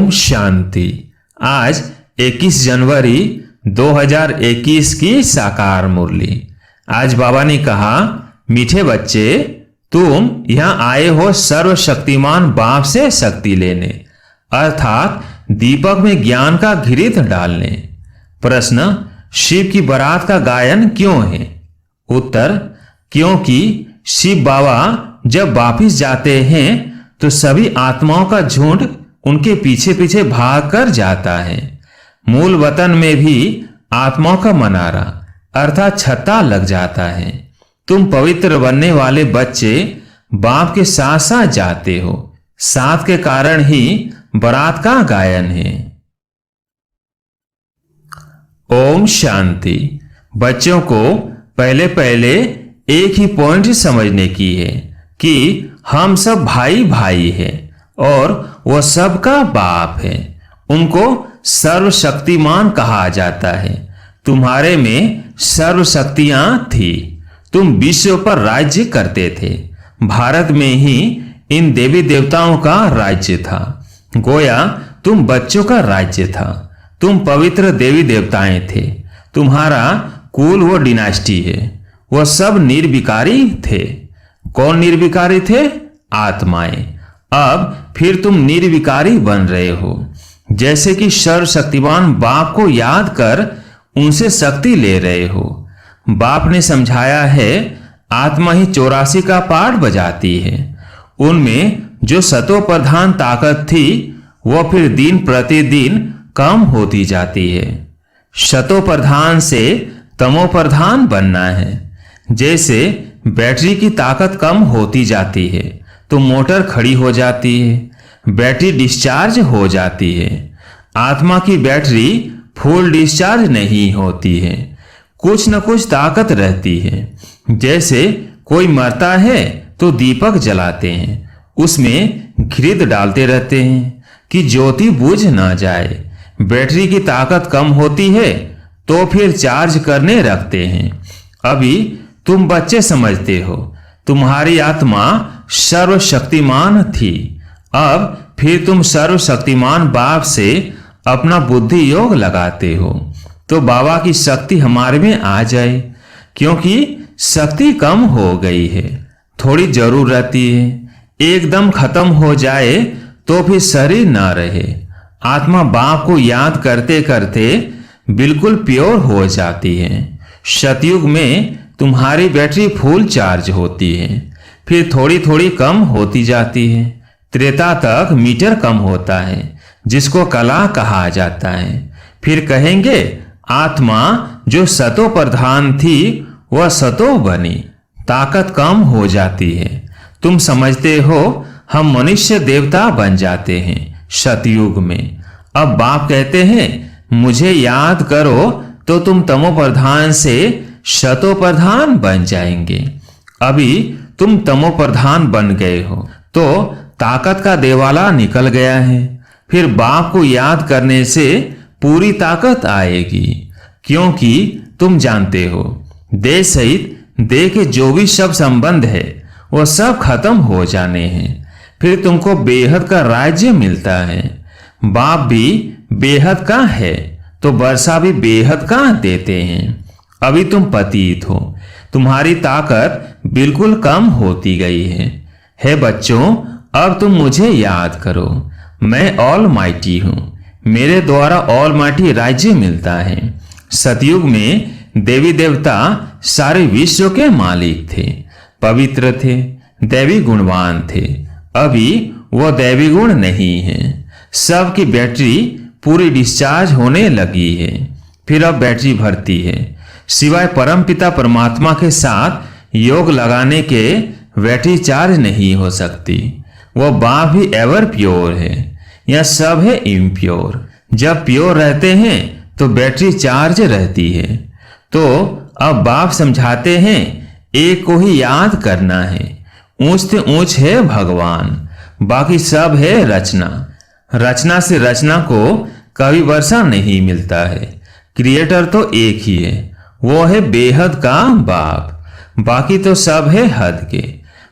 ओम शांति। आज 21 जनवरी 2021 की साकार मुरली। आज बाबा ने कहा, मीठे बच्चे, तुम यहां आए हो सर्वशक्तिमान बाप से शक्ति लेने, अर्थात दीपक में ज्ञान का घृत डालने। प्रश्न, शिव की बारात का गायन क्यों है? उत्तर, क्योंकि शिव बाबा जब वापिस जाते हैं तो सभी आत्माओं का झुंड उनके पीछे पीछे भाग कर जाता है। मूल वतन में भी आत्माओं का मनारा अर्थात छत्ता लग जाता है। तुम पवित्र बनने वाले बच्चे बाप के साथ साथ जाते हो, साथ के कारण ही बारात का गायन है। ओम शांति। बच्चों को पहले पहले एक ही पॉइंट समझने की है कि हम सब भाई भाई हैं और वो सबका बाप है। उनको सर्वशक्तिमान कहा जाता है। तुम्हारे में सर्वशक्तियां थी। तुम विश्व पर राज्य करते थे। भारत में ही इन देवी देवताओं का राज्य था। गोया तुम बच्चों का राज्य था। तुम पवित्र देवी देवताएं थे। तुम्हारा कुल वो डिनास्टी है। वो सब निर्विकारी थे। कौन निर्विकारी थे? आत्माएं। अब फिर तुम निर्विकारी बन रहे हो। जैसे कि सर्वशक्तिमान बाप को याद कर उनसे शक्ति ले रहे हो। बाप ने समझाया है, आत्मा ही 84 का पाठ बजाती है। उनमें जो सतो प्रधान ताकत थी वो फिर दिन प्रतिदिन कम होती जाती है। सतो प्रधान से तमो प्रधान बनना है। जैसे बैटरी की ताकत कम होती जाती है तो मोटर खड़ी हो जाती है, बैटरी डिस्चार्ज हो जाती है। आत्मा की बैटरी फुल डिस्चार्ज नहीं होती है, कुछ न कुछ ताकत रहती है। जैसे कोई मरता है तो दीपक जलाते हैं, उसमें घृत डालते रहते हैं कि ज्योति बुझ ना जाए। बैटरी की ताकत कम होती है तो फिर चार्ज करने रखते हैं। अभी तुम बच्चे समझते हो, तुम्हारी आत्मा सर्वशक्तिमान थी। अब फिर तुम सर्वशक्तिमान बाप से अपना बुद्धि योग लगाते हो तो बाबा की शक्ति हमारे में आ जाए, क्योंकि शक्ति कम हो गई है। थोड़ी जरूर रहती है, एकदम खत्म हो जाए तो फिर शरीर ना रहे। आत्मा बाप को याद करते करते बिल्कुल प्योर हो जाती है। सतयुग में तुम्हारी बैटरी फुल चार्ज होती है, फिर थोड़ी थोड़ी कम होती जाती है। त्रेता तक मीटर कम होता है, जिसको कला कहा जाता है। फिर कहेंगे आत्मा जो सतो प्रधान थी वह सतो बनी, ताकत कम हो जाती है। तुम समझते हो हम मनुष्य देवता बन जाते हैं सतयुग में। अब बाप कहते हैं मुझे याद करो तो तुम तमो प्रधान से सतो प्रधान बन जाएंगे। अभी तुम तमो प्रधान बन गए हो तो ताकत का देवाला निकल गया है। फिर बाप को याद करने से पूरी ताकत आएगी, क्योंकि तुम जानते हो देह सहित देह के जो भी सब संबंध है वो सब खत्म हो जाने हैं। फिर तुमको बेहद का राज्य मिलता है। बाप भी बेहद का है तो वर्षा भी बेहद का देते हैं। अभी तुम पतित हो, तुम्हारी ताकत बिल्कुल कम होती गई है बच्चों, अब तुम मुझे याद करो। मैं ऑल माइटी हूं, मेरे द्वारा ऑल माइटी राज्य मिलता है। सतयुग में देवी देवता सारे विश्व के मालिक थे, पवित्र थे, दैवी गुणवान थे। अभी वो दैवी गुण नहीं है। सबकी बैटरी पूरी डिस्चार्ज होने लगी है। फिर अब बैटरी भरती है। सिवाय परमपिता परमात्मा के साथ योग लगाने के बैटरी चार्ज नहीं हो सकती। वो बाप भी एवर प्योर है, यह सब है इम्प्योर। जब प्योर रहते हैं तो बैटरी चार्ज रहती है। तो अब बाप समझाते हैं एक को ही याद करना है। ऊंच से ऊंच है भगवान, बाकी सब है रचना। रचना से रचना को कभी वर्षा नहीं मिलता है। क्रिएटर तो एक ही है, वो है बेहद का बाप, बाकी तो सब है हद के।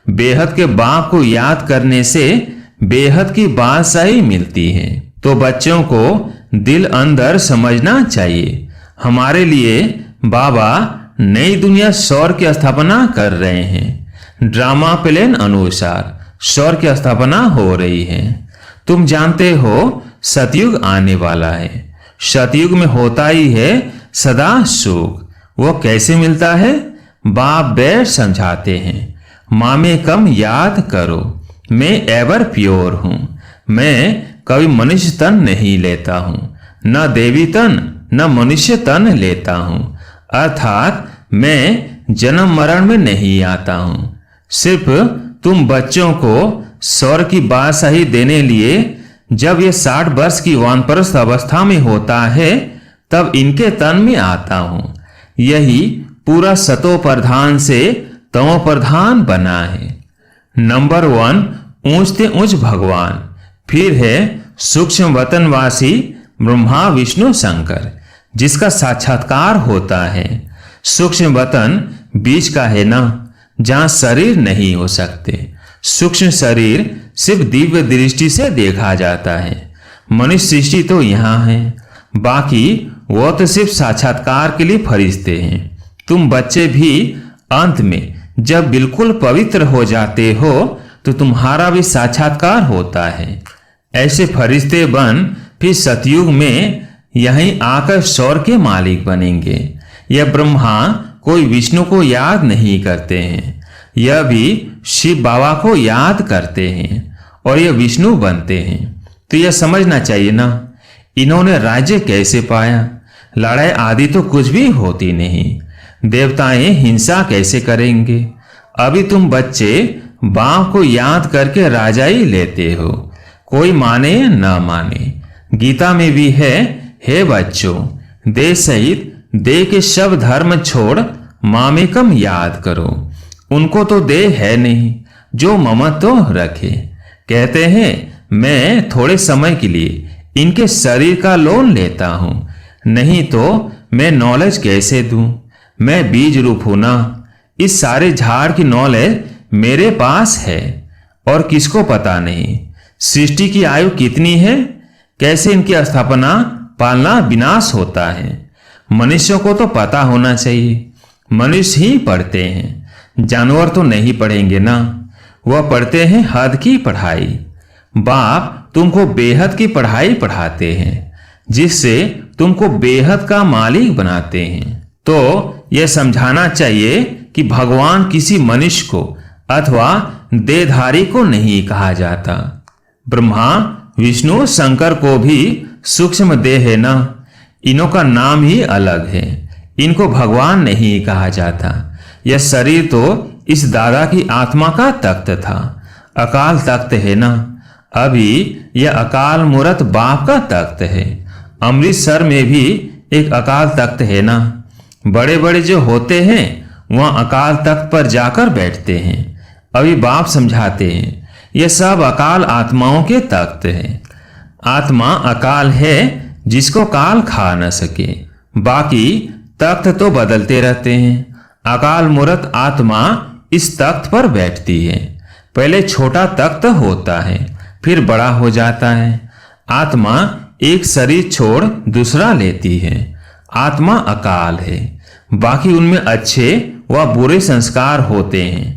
बेहद के बाप को याद करने से बेहद की बादशाही मिलती है। तो बच्चों को दिल अंदर समझना चाहिए, हमारे लिए बाबा नई दुनिया सौर की स्थापना कर रहे हैं। ड्रामा प्लान अनुसार सौर की स्थापना हो रही है। तुम जानते हो सतयुग आने वाला है। सतयुग में होता ही है सदा सुख। वो कैसे मिलता है? बाप बैठ समझाते हैं। माँ में कम याद करो, मैं एवर प्योर हूँ। मैं कभी मनुष्य तन नहीं लेता हूँ, न देवी तन न मनुष्य तन लेता हूँ। अर्थात मैं जन्म मरण में नहीं आता हूँ। सिर्फ तुम बच्चों को सौर की बादशाही देने लिए जब ये 60 वर्ष की वानप्रस्थ अवस्था में होता है तब इनके तन में आता हूँ। यही पूरा सतो प्रधान से तमो प्रधान बना है। नंबर 1 ऊंचते ऊंच भगवान, फिर है सूक्ष्म वतनवासी ब्रह्मा विष्णु शंकर जिसका साक्षात्कार होता है। सूक्ष्म वतन बीच का है ना, जहां शरीर नहीं हो सकते। सूक्ष्म शरीर सिर्फ दिव्य दृष्टि से देखा जाता है। मनुष्य सृष्टि तो यहाँ है, बाकी वो तो सिर्फ साक्षात्कार के लिए फरिश्ते हैं। तुम बच्चे भी अंत में जब बिल्कुल पवित्र हो जाते हो तो तुम्हारा भी साक्षात्कार होता है। ऐसे फरिश्ते बन फिर सतयुग में यहीं आकर सौर के मालिक बनेंगे। यह ब्रह्मा कोई विष्णु को याद नहीं करते हैं, यह भी शिव बाबा को याद करते हैं और यह विष्णु बनते हैं। तो यह समझना चाहिए ना, इन्होंने राज्य कैसे पाया? लड़ाई आदि तो कुछ भी होती नहीं। देवताएं हिंसा कैसे करेंगे? अभी तुम बच्चे बाप को याद करके राजा ही लेते हो, कोई माने न माने। गीता में भी है, हे बच्चों, देह सहित देह के सब धर्म छोड़ मामेकम याद करो। उनको तो देह है नहीं जो ममत्व रखे। कहते हैं मैं थोड़े समय के लिए इनके शरीर का लोन लेता हूं, नहीं तो मैं नॉलेज कैसे दूं? मैं बीज रूप हूं ना। इस सारे झाड़ की नॉलेज मेरे पास है और किसको पता नहीं। सृष्टि की आयु कितनी है, कैसे इनकी स्थापना पालना विनाश होता है। मनुष्यों को तो पता होना चाहिए। मनुष्य ही पढ़ते हैं, जानवर तो नहीं पढ़ेंगे ना। वह पढ़ते हैं हद की पढ़ाई। बाप तुमको बेहद की पढ़ाई पढ़ाते हैं, जिससे तुमको बेहद का मालिक बनाते हैं। तो यह समझाना चाहिए कि भगवान किसी मनुष्य को अथवा देहधारी को नहीं कहा जाता। ब्रह्मा विष्णु शंकर को भी सूक्ष्म देह है ना, इनों का नाम ही अलग है। इनको भगवान नहीं कहा जाता। यह शरीर तो इस दादा की आत्मा का तख्त था, अकाल तख्त है ना। अभी यह अकाल मूर्त बाप का तख्त है। अमृतसर में भी एक अकाल तख्त है ना। बड़े बड़े जो होते हैं वह अकाल तख्त पर जाकर बैठते हैं। अभी बाप समझाते हैं यह सब अकाल आत्माओं के तख्त है। आत्मा अकाल है जिसको काल खा न सके। बाकी तख्त तो बदलते रहते हैं। अकाल मूर्त आत्मा इस तख्त पर बैठती है। पहले छोटा तख्त होता है, फिर बड़ा हो जाता है। आत्मा एक शरीर छोड़ दूसरा लेती है। आत्मा अकाल है, बाकी उनमें अच्छे व बुरे संस्कार होते हैं।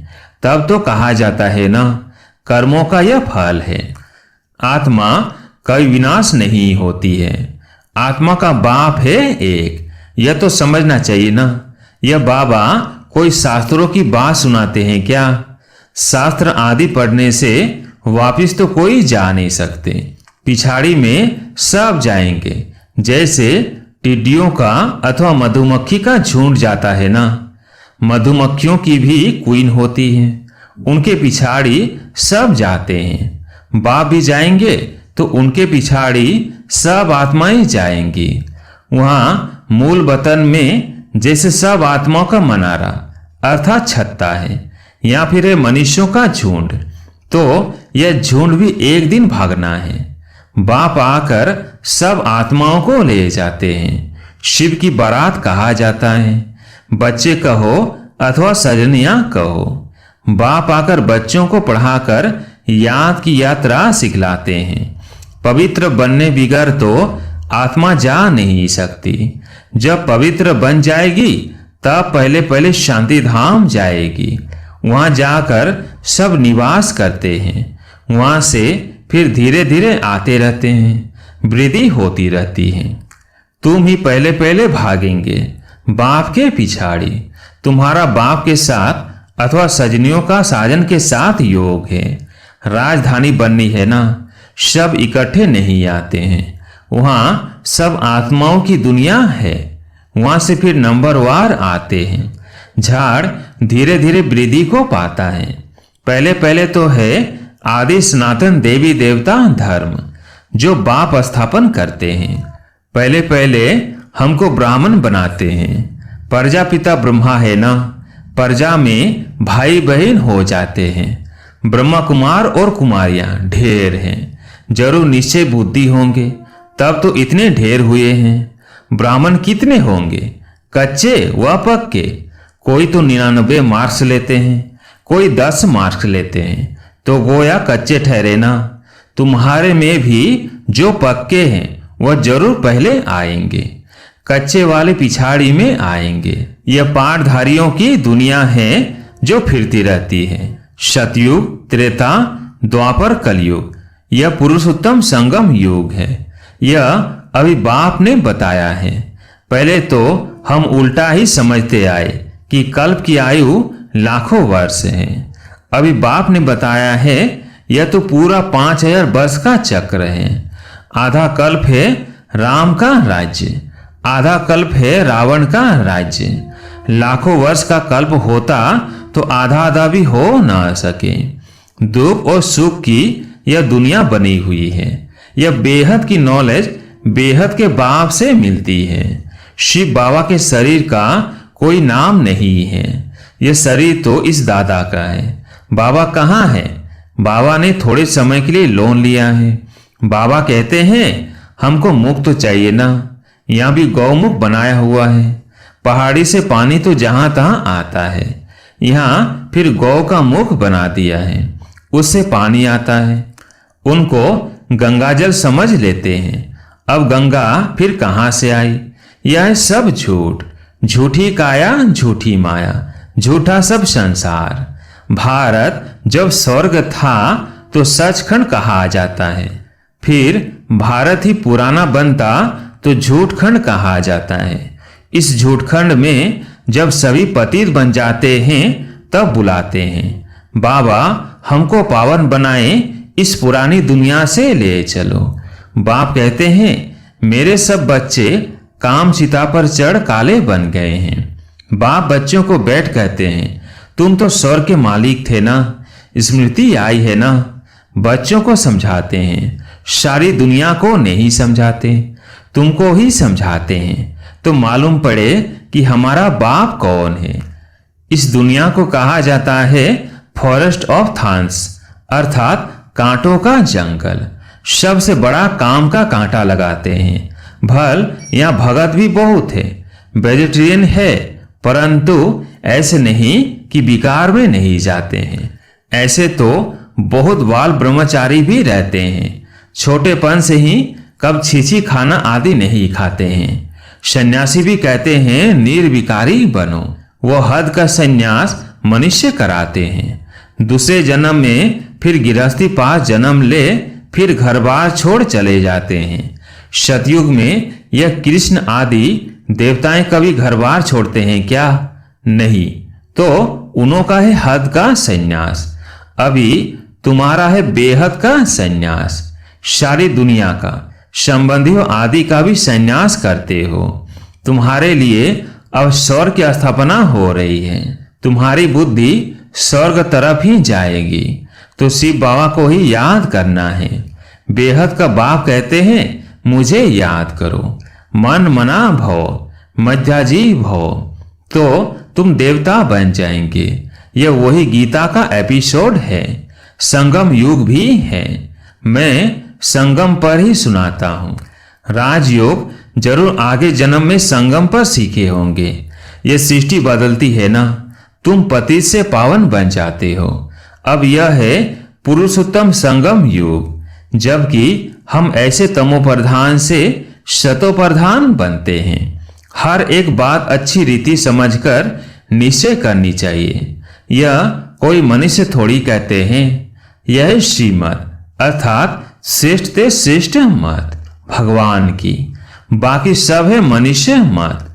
तब तो कहा जाता है ना, कर्मों का यह फल है। आत्मा कभी विनाश नहीं होती है। आत्मा का बाप है एक, यह तो समझना चाहिए ना। यह बाबा कोई शास्त्रों की बात सुनाते हैं क्या? शास्त्र आदि पढ़ने से वापिस तो कोई जा नहीं सकते। पिछाड़ी में सब जाएंगे। जैसे टिड्डियों का अथवा मधुमक्खी का झुंड जाता है ना। मधुमक्खियों की भी क्वीन होती है, उनके पिछाड़ी सब जाते हैं। बाप भी जाएंगे तो उनके पिछाड़ी सब आत्माएं जाएंगी। वहां मूल वतन में जैसे सब आत्माओं का मनारा अर्थात छत्ता है, या फिर है मनुष्यों का झुंड। तो यह झुंड भी एक दिन भागना है। बाप आकर सब आत्माओं को ले जाते हैं। शिव की बारात कहा जाता है। बच्चे कहो अथवा सजनियां कहो, बाप आकर बच्चों को पढ़ाकर याद की यात्रा सिखलाते हैं। पवित्र बनने बिगर तो आत्मा जा नहीं सकती। जब पवित्र बन जाएगी तब पहले पहले शांति धाम जाएगी। वहां जाकर सब निवास करते हैं। वहां से फिर धीरे धीरे आते रहते हैं, वृद्धि होती रहती है। तुम ही पहले पहले भागेंगे बाप के पिछाड़ी। तुम्हारा बाप के साथ अथवा सजनियों का साजन के साथ योग है। राजधानी बननी है ना, सब इकट्ठे नहीं आते हैं। वहां सब आत्माओं की दुनिया है। वहां से फिर नंबरवार आते हैं। झाड़ धीरे धीरे वृद्धि को पाता है। पहले पहले तो है आदि सनातन देवी देवता धर्म जो बाप स्थापन करते हैं। पहले पहले हमको ब्राह्मण बनाते हैं। प्रजापिता ब्रह्मा है ना, प्रजा में भाई बहन हो जाते हैं। ब्रह्मा कुमार और कुमारियां ढेर हैं। जरूर निश्चय बुद्धि होंगे तब तो इतने ढेर हुए हैं। ब्राह्मण कितने होंगे, कच्चे व पक्के? कोई तो 99 मार्क्स लेते हैं, कोई 10 मार्क्स लेते हैं, तो गोया कच्चे ठहरे ना। तुम्हारे में भी जो पक्के हैं वह जरूर पहले आएंगे, कच्चे वाले पिछाड़ी में आएंगे। यह पाठधारियों की दुनिया है जो फिरती रहती है। सतयुग, त्रेता, द्वापर, कलयुग, यह पुरुषोत्तम संगम युग है। यह अभी बाप ने बताया है। पहले तो हम उल्टा ही समझते आए कि कल्प की आयु लाखों वर्ष है। अभी बाप ने बताया है यह तो पूरा 5000 वर्ष का चक्र है। आधा कल्प है राम का राज्य, आधा कल्प है रावण का राज्य। लाखों वर्ष का कल्प होता तो आधा आधा भी हो ना सके। दुख और सुख की यह दुनिया बनी हुई है। यह बेहद की नॉलेज बेहद के बाप से मिलती है। शिव बाबा के शरीर का कोई नाम नहीं है। यह शरीर तो इस दादा का है। बाबा कहाँ है? बाबा ने थोड़े समय के लिए लोन लिया है। बाबा कहते हैं हमको मुख तो चाहिए ना। यहाँ भी गौमुख बनाया हुआ है। पहाड़ी से पानी तो जहां तहां आता है, यहाँ फिर गौ का मुख बना दिया है, उससे पानी आता है। उनको गंगाजल समझ लेते हैं। अब गंगा फिर कहां से आई? यह सब झूठ, झूठी काया झूठी माया, झूठा सब संसार। भारत जब स्वर्ग था तो सचखंड कहा जाता है। फिर भारत ही पुराना बनता तो झूठखंड कहा जाता है। इस झूठखंड में जब सभी पतित बन जाते हैं तब बुलाते हैं बाबा हमको पावन बनाए, इस पुरानी दुनिया से ले चलो। बाप कहते हैं मेरे सब बच्चे काम चिता पर चढ़ काले बन गए हैं। बाप बच्चों को बैठ कहते हैं तुम तो स्वर्ग के मालिक थे ना, स्मृति आई है ना। बच्चों को समझाते हैं, सारी दुनिया को नहीं समझाते, तुमको ही समझाते हैं तो मालूम पड़े कि हमारा बाप कौन है। इस दुनिया को कहा जाता है फॉरेस्ट ऑफ थॉर्न्स, अर्थात कांटों का जंगल। सबसे बड़ा काम का कांटा लगाते हैं। भल यहाँ भगत भी बहुत है, वेजिटेरियन है, परंतु ऐसे नहीं कि विकार में नहीं जाते हैं। ऐसे तो बहुत बाल ब्रह्मचारी भी रहते हैं। छोटेपन से ही कब छीछी खाना आदि नहीं खाते हैं। सन्यासी भी कहते हैं निर्विकारी बनो। वो हद का सन्यास मनुष्य कराते हैं। दूसरे जन्म में फिर गृहस्थी पास जन्म ले, फिर घर बार छोड़ चले जाते हैं। सतयुग में यह कृष्ण आदि देवताएं कभी घर बार छोड़ते हैं क्या? नहीं, तो उन्हों का है हद का सन्यास। अभी तुम्हारा है बेहद का सन्यास। सारी दुनिया का, संबंधियों आदि का भी सन्यास करते हो। तुम्हारे लिए अब स्वर्ग की स्थापना हो रही है। तुम्हारी बुद्धि स्वर्ग तरफ ही जाएगी, तो शिव बाबा को ही याद करना है। बेहद का बाप कहते हैं मुझे याद करो, मन मना भव, मध्याजी भव, तो तुम देवता बन जाएंगे। यह वही गीता का एपिसोड है। संगम युग भी है। मैं संगम पर ही सुनाता हूँ। राजयोग जरूर आगे जन्म में संगम पर सीखे होंगे। यह सृष्टि बदलती है ना, तुम पति से पावन बन जाते हो। अब यह है पुरुषोत्तम संगम युग, जबकि हम ऐसे तमोप्रधान से सतोप्रधान बनते हैं। हर एक बात अच्छी रीति समझकर निश्चय करनी चाहिए। यह कोई मनुष्य थोड़ी कहते हैं, यह श्रीमत अर्थात श्रेष्ठ ते श्रेष्ठ मत भगवान की, बाकी सब है मनुष्य मत।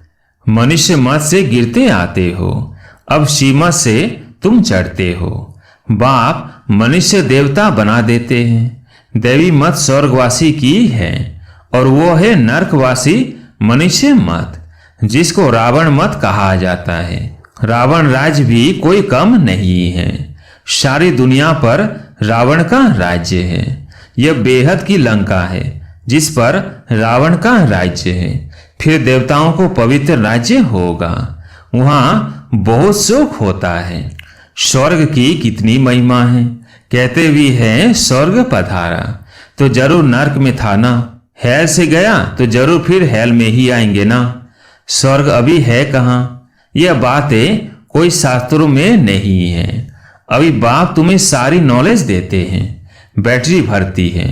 मनुष्य मत से गिरते आते हो, अब श्रीमत से तुम चढ़ते हो। बाप मनुष्य देवता बना देते हैं। देवी मत स्वर्गवासी की है और वो है नरकवासी मनुष्य मत, जिसको रावण मत कहा जाता है। रावण राज्य भी कोई कम नहीं है। सारी दुनिया पर रावण का राज्य है। यह बेहद की लंका है जिस पर रावण का राज्य है। फिर देवताओं को पवित्र राज्य होगा, वहां बहुत सुख होता है। स्वर्ग की कितनी महिमा है। कहते भी हैं स्वर्ग पधारा, तो जरूर नरक में था ना। हेल से गया तो जरूर फिर हेल में ही आएंगे ना। स्वर्ग अभी है कहाँ? यह बातें कोई शास्त्रों में नहीं है। अभी बाप तुम्हें सारी नॉलेज देते हैं, बैटरी भरती है,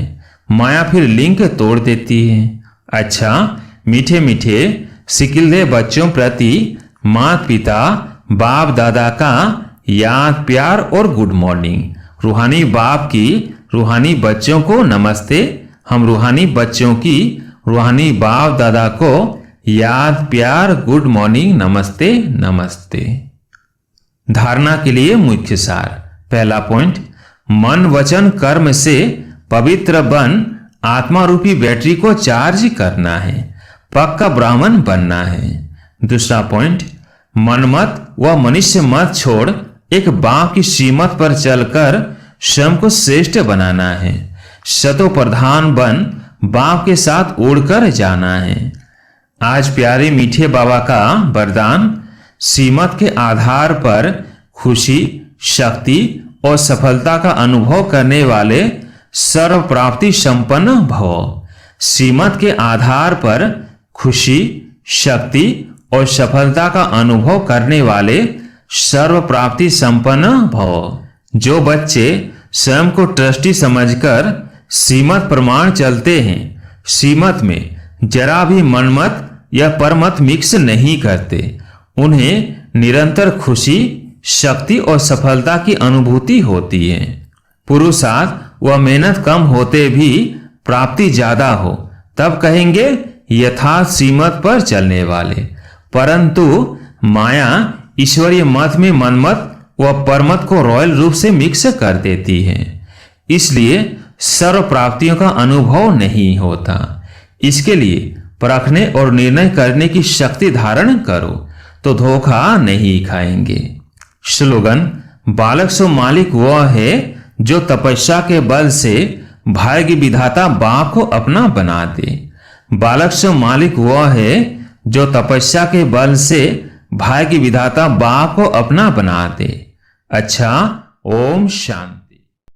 माया फिर लिंक तोड़ देती है। अच्छा, मीठे मीठे सिकिलदे बच्चों प्रति माता पिता बाप दादा का याद प्यार और गुड मॉर्निंग। रूहानी बाप की रूहानी बच्चों को नमस्ते। हम रूहानी बच्चों की रूहानी बाप दादा को याद प्यार गुड मॉर्निंग नमस्ते नमस्ते। धारणा के लिए मुख्य सार। पहला पॉइंट, मन वचन कर्म से पवित्र बन आत्मा रूपी बैटरी को चार्ज करना है, पक्का ब्राह्मण बनना है। दूसरा पॉइंट, मनमत व मनुष्य मत छोड़ एक बाप की श्रीमत पर चलकर स्वयं को श्रेष्ठ बनाना है। सतो प्रधान बन बाप के साथ उड़कर जाना है। आज प्यारे मीठे बाबा का वरदान, श्रीमत के आधार पर खुशी शक्ति और सफलता का अनुभव करने वाले सर्व प्राप्ति संपन्न भव। श्रीमत के आधार पर खुशी शक्ति और सफलता का अनुभव करने वाले सर्व प्राप्ति संपन्न भव। जो बच्चे स्वयं को ट्रस्टी समझकर श्रीमत प्रमाण चलते हैं, श्रीमत में जरा भी मनमत या परमत मिक्स नहीं करते, उन्हें निरंतर खुशी शक्ति और सफलता की अनुभूति होती है। पुरुषार्थ व मेहनत कम होते भी प्राप्ति ज्यादा हो तब कहेंगे यथार्थ श्रीमत पर चलने वाले। परंतु माया ईश्वरीय मत में मनमत व परमत को रॉयल रूप से मिक्स कर देती है, इसलिए सर्व प्राप्तियों का अनुभव नहीं होता। इसके लिए परखने और निर्णय करने की शक्ति धारण करो तो धोखा नहीं खाएंगे। स्लोगन, बालक सो मालिक वह है जो तपस्या के बल से भाग्य विधाता बाप को अपना बना दे। बालक सो मालिक वह है जो तपस्या के बल से भाग्य विधाता बाप को अपना बना दे। अच्छा, ओम शांति।